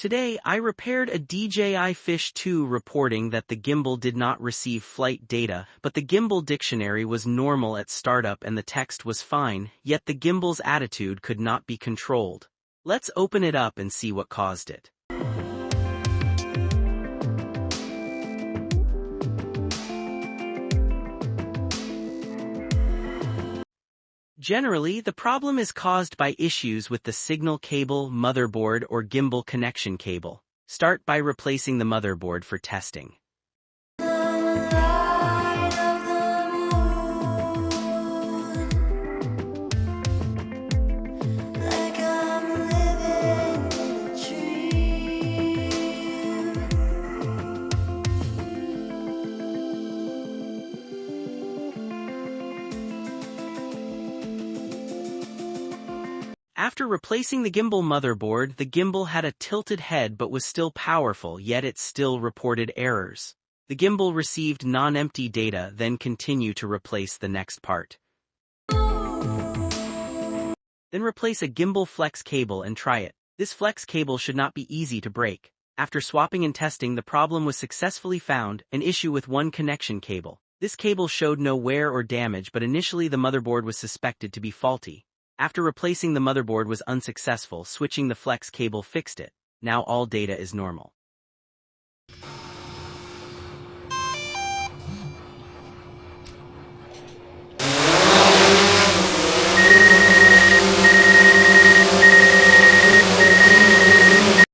Today, I repaired a DJI Fish 2 reporting that the gimbal did not receive flight data, but the gimbal dictionary was normal at startup and the text was fine, yet the gimbal's attitude could not be controlled. Let's open it up and see what caused it. Generally, the problem is caused by issues with the signal cable, motherboard, or gimbal connection cable. Start by replacing the motherboard for testing. After replacing the gimbal motherboard, the gimbal had a tilted head but was still powerful, yet it still reported errors. The gimbal received non-empty data, then continue to replace the next part. Then replace a gimbal flex cable and try it. This flex cable should not be easy to break. After swapping and testing, the problem was successfully found, an issue with one connection cable. This cable showed no wear or damage, but initially the motherboard was suspected to be faulty. After replacing the motherboard was unsuccessful, switching the flex cable fixed it. Now all data is normal.